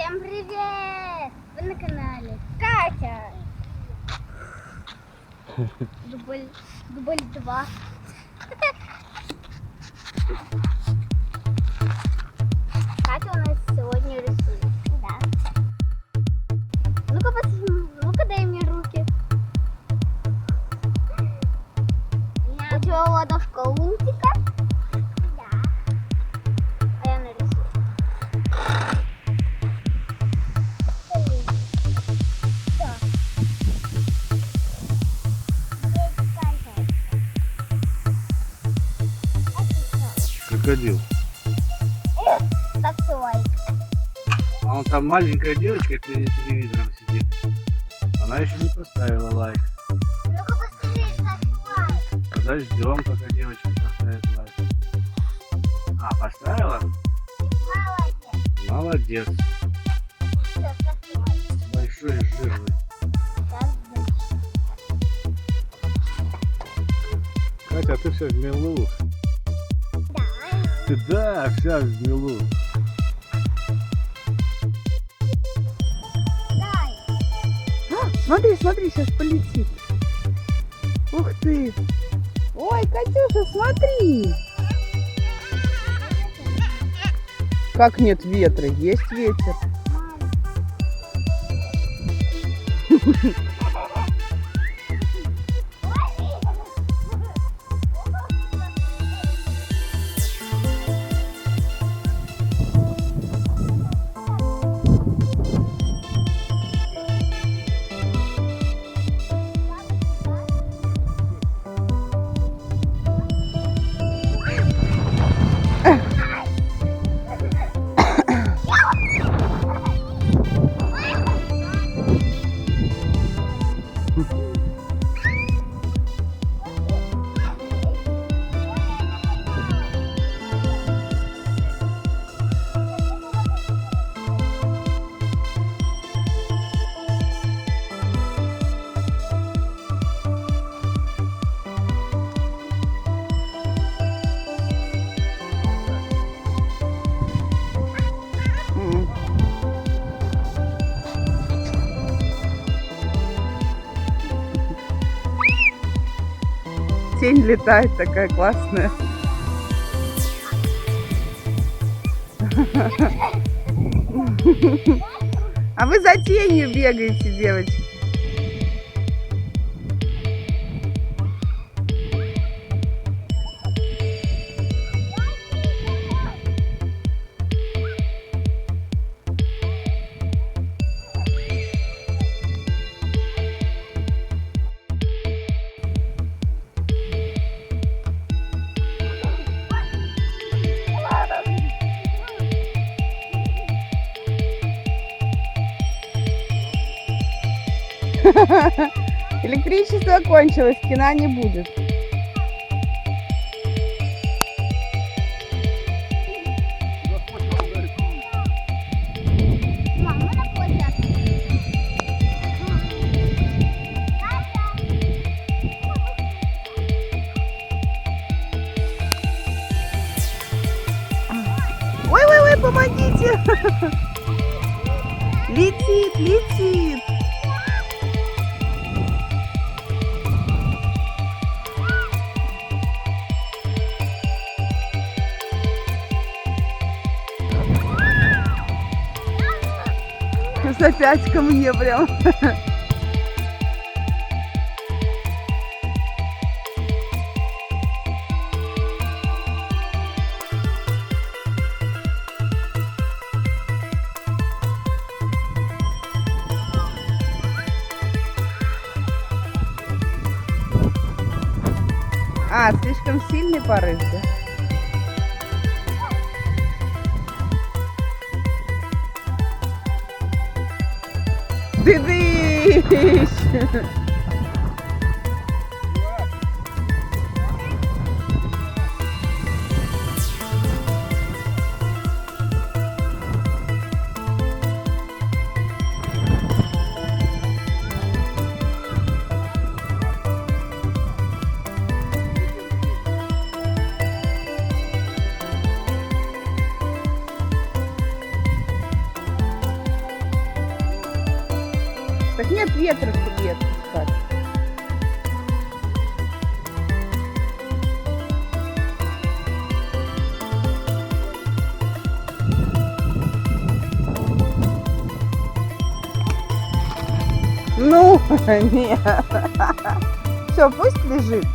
Всем привет! Вы на канале Катя. Дубль 2. Катя у нас сегодня рисует. Да. Ну-ка, дай мне руки. У тебя ладошка лунтика. Да. А я нарисую. Крокодил. Ставьте лайк. А вон там маленькая девочка перед телевизором сидит. Она еще не поставила лайк. Ну-ка быстрее ставь лайк. Подождем, пока девочка поставит лайк. А, поставила? Молодец. Молодец. Всё, ставьте лайк. Большой и жирный. Катя, а ты вся в милу. Да. Ты да, вся в милу. Смотри, смотри, сейчас полетит. Ух ты. Ой, Катюша, смотри. Как нет ветра? Есть ветер. Тень летает такая классная. А вы за тенью бегаете, девочки. Электричество кончилось, кино не будет. Мама, на площадке. Ой-ой-ой, помогите! Летит, летит! Опять ко мне прям. А, слишком сильный порыв, да? Ты-дыщ! Так нет ветра, чтобы ее отпускать. Ну, нет. Все, пусть лежит.